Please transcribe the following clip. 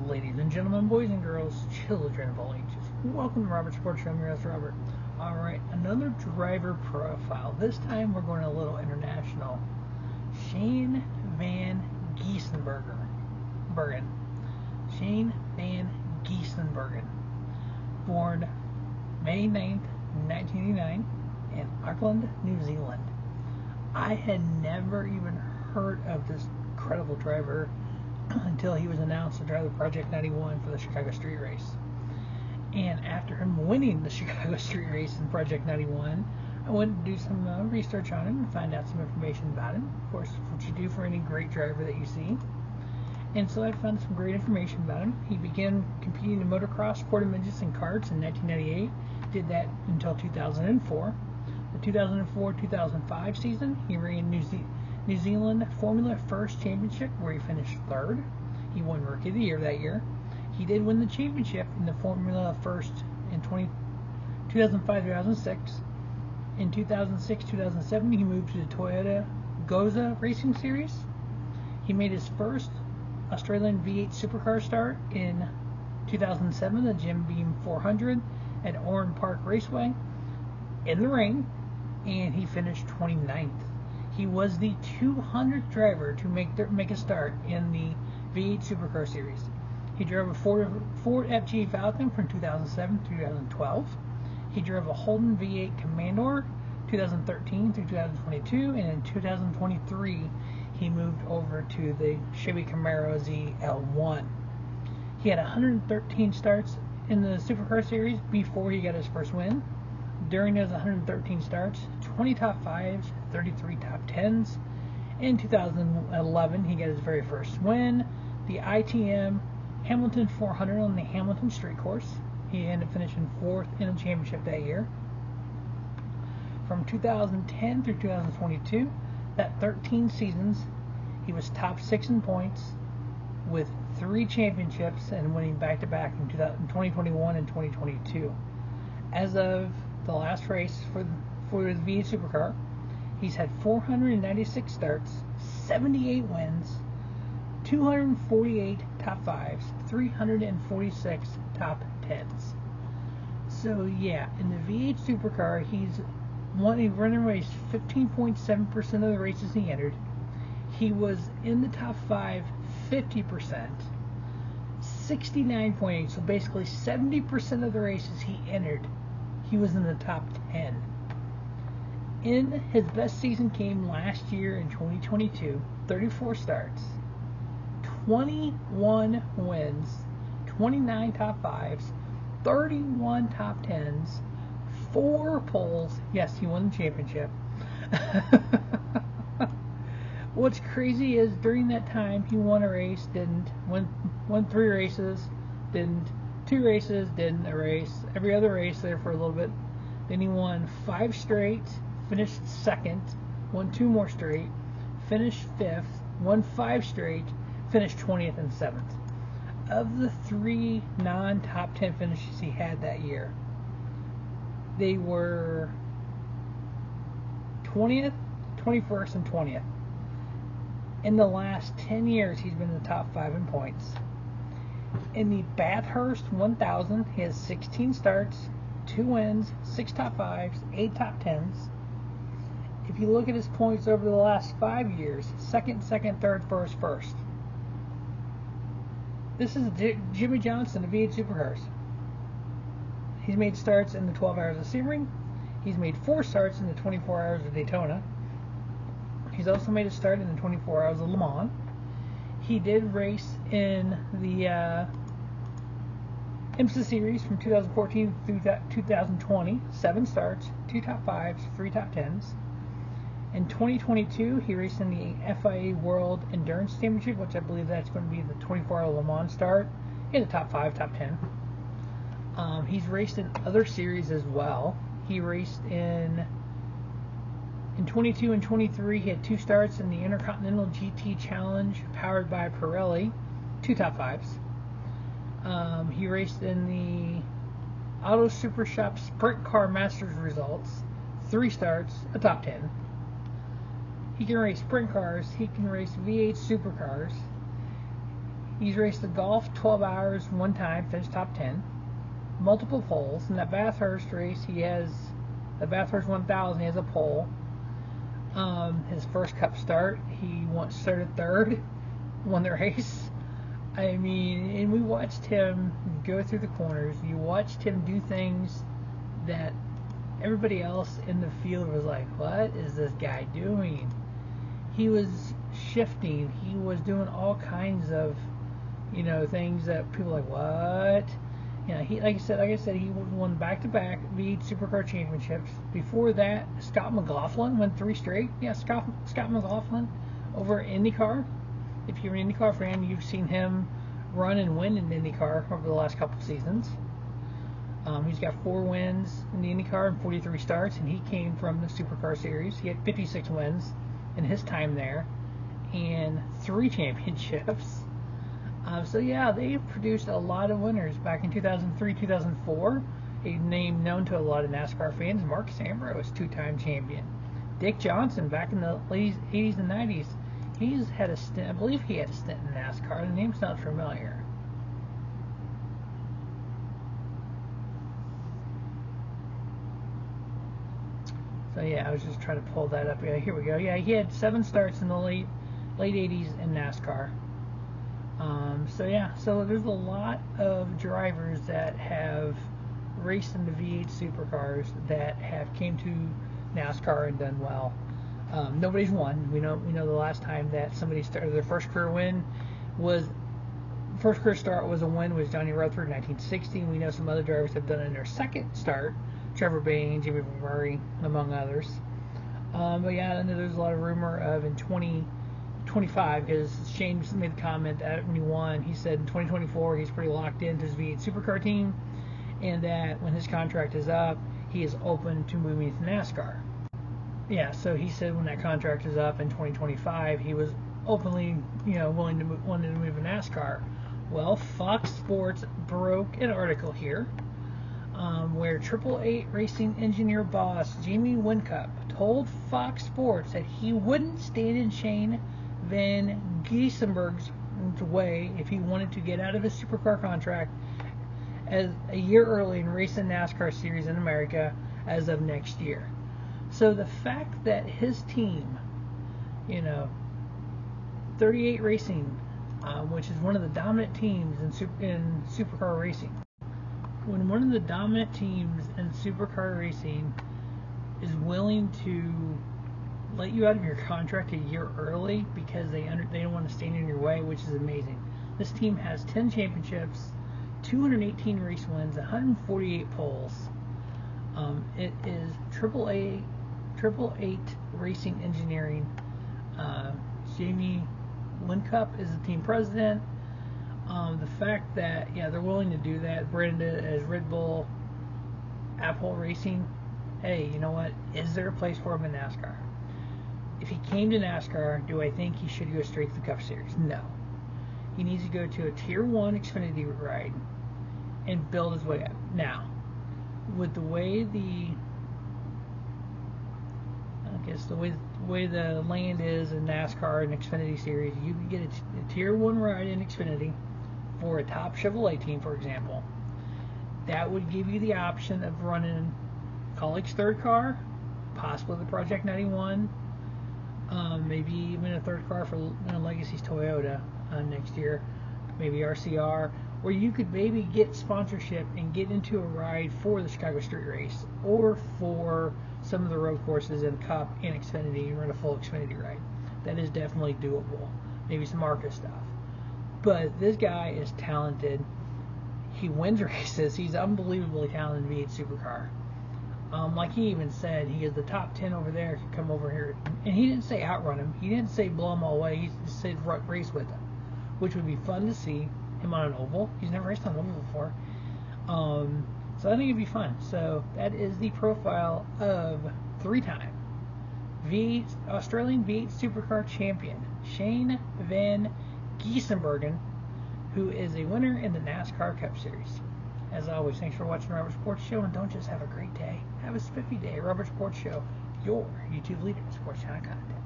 Ladies and gentlemen, boys and girls, children of all ages, welcome to Robert's Sports Show. I'm your host, Robert. Alright, another driver profile. This time we're going a little international. Shane Van Gisbergen. Shane Van Gisbergen. Born May 9th, 1989 in Auckland, New Zealand. I had never even heard of this incredible driver until he was announced to drive the Project 91 for the Chicago Street Race. And after him winning the Chicago Street Race in Project 91, I went to do some research on him and find out some information about him. Of course, what you do for any great driver that you see. And so I found some great information about him. He began competing in motocross, sport midgets, and karts in 1998. Did that until 2004. The 2004-2005 season, he ran New Zealand Formula First Championship, where he finished third. He won Rookie of the Year that year. He did win the championship in the Formula First in 2005-2006. In 2006-2007, he moved to the Toyota Gazoo Racing Series. He made his first Australian V8 Supercar start in 2007, the Jim Beam 400 at Oran Park Raceway in the rain, and he finished 29th. He was the 200th driver to make a start in the V8 Supercar Series. He drove a Ford FG Falcon from 2007 through 2012. He drove a Holden V8 Commander 2013 through 2022, and in 2023 he moved over to the Chevy Camaro ZL1. He had 113 starts in the Supercar Series before he got his first win. During those 113 starts, 20 top 5s, 33 top 10s. In 2011, he got his very first win, the ITM Hamilton 400 on the Hamilton Street Course. He ended up finishing 4th in the championship that year. From 2010 through 2022, that 13 seasons, he was top 6 in points with 3 championships and winning back-to-back in 2021 and 2022. As of the last race for the V8 Supercar, he's had 496 starts, 78 wins, 248 top 5s, 346 top 10s. So yeah, in the V8 Supercar, he run and raced 15.7% of the races he entered. He was in the top 5 50%, 69.8%, so basically 70% of the races he entered, he was in the top 10. In his best season came last year in 2022, 34 starts, 21 wins, 29 top 5s, 31 top 10s, 4 poles. Yes, he won the championship. What's crazy is during that time he won a race, didn't, won 3 races, didn't, 2 races, didn't a race, every other race there for a little bit. Then he won 5 straight, finished 2nd, won 2 more straight, finished 5th, won 5 straight, finished 20th and 7th. Of the 3 non-top 10 finishes he had that year, they were 20th, 21st, and 20th. In the last 10 years, he's been in the top 5 in points. In the Bathurst 1000, he has 16 starts, 2 wins, 6 top 5s, 8 top 10s. If you look at his points over the last 5 years, second, third, first. This is Jimmy Johnson of V8 Supercars. He's made starts in the 12 Hours of Sebring. He's made 4 starts in the 24 Hours of Daytona. He's also made a start in the 24 Hours of Le Mans. He did race in the IMSA series from 2014 through 2020, 7 starts, 2 top 5s, 3 top 10s. In 2022, he raced in the FIA World Endurance Championship, which I believe that's going to be the 24-hour Le Mans start. He had a top 5, top 10. He's raced in other series as well. He raced in 22 and 23, he had 2 starts in the Intercontinental GT Challenge powered by Pirelli, 2 top 5s. He raced in the Auto Super Shop Sprint Car Masters results, 3 starts, a top 10. He can race sprint cars, he can race V8 supercars. He's raced the Golf 12 hours one time, finished top 10. Multiple poles. In that Bathurst race, he has the Bathurst 1000. He has a pole. His first Cup start, he started third, won the race. I mean, and we watched him go through the corners. You watched him do things that everybody else in the field was like, what is this guy doing? He was shifting. He was doing all kinds of, things that people were like, what? He, like I said, he won back-to-back V8 Supercar championships. Before that, Scott McLaughlin won 3 straight. Yeah, Scott McLaughlin over IndyCar. If you're an IndyCar fan, you've seen him run and win in IndyCar over the last couple seasons. He's got 4 wins in the IndyCar and 43 starts, and he came from the Supercar Series. He had 56 wins in his time there and 3 championships. So yeah, they produced a lot of winners back in 2003, 2004. A name known to a lot of NASCAR fans, Mark Ambrose, 2-time champion. Dick Johnson, back in the late 80s and 90s, he's had a stint. I believe he had a stint in NASCAR. The name's not familiar. So yeah, I was just trying to pull that up. Yeah, here we go. Yeah, he had 7 starts in the late 80s in NASCAR. So there's a lot of drivers that have raced in the V8 Supercars that have came to NASCAR and done well. Nobody's won. We know the last time that somebody started their first career start was a win was Johnny Rutherford in 1960. We know some other drivers have done it in their second start. Trevor Bayne, Jimmy Murray, among others. But yeah, I know there's a lot of rumor of in 2025, because Shane made the comment that when he won, he said in 2024 he's pretty locked into his V8 Supercar team, and that when his contract is up, he is open to moving to NASCAR. Yeah, so he said when that contract is up in 2025, he was openly, wanted to move to NASCAR. Well, Fox Sports broke an article here where Triple Eight racing engineer boss Jamie Whincup told Fox Sports that he wouldn't stand in Shane Van Gisbergen's way if he wanted to get out of his supercar contract as a year early and race the NASCAR Series in America as of next year. So the fact that his team, 38 Racing, which is one of the dominant teams in supercar racing, when one of the dominant teams in supercar racing is willing to let you out of your contract a year early because they don't want to stand in your way, which is amazing. This team has 10 championships, 218 race wins, 148 poles. It is Triple Eight Racing Engineering. Jamie Whincup is the team president. The fact that they're willing to do that, branded as Red Bull, Apple Racing. Hey, you know what? Is there a place for him in NASCAR? If he came to NASCAR, do I think he should go straight to the Cup Series? No. He needs to go to a Tier 1 Xfinity ride and build his way up. Now, with the way the land is in NASCAR and Xfinity Series, you can get a Tier 1 ride in Xfinity for a top Chevrolet team, for example. That would give you the option of running Colleague's third car, possibly the Project 91, maybe even a third car for Legacy's Toyota next year, maybe RCR, where you could maybe get sponsorship and get into a ride for the Chicago Street Race or for some of the road courses in Cup and Xfinity and run a full Xfinity ride. That is definitely doable. Maybe some ARCA stuff. But this guy is talented. He wins races. He's unbelievably talented in V8 Supercar. Like he even said, he is the top 10 over there. Could come over here, and he didn't say outrun him. He didn't say blow him all away. He just said race with him, which would be fun to see him on an oval. He's never raced on an oval before, so I think it'd be fun. So that is the profile of 3-time Australian V8 Supercar champion Shane Van Gisbergen, who is a winner in the NASCAR Cup Series. As always, thanks for watching Robert Sports Show, and don't just have a great day, have a spiffy day. Robert Sports Show, your YouTube leader in sports channel content.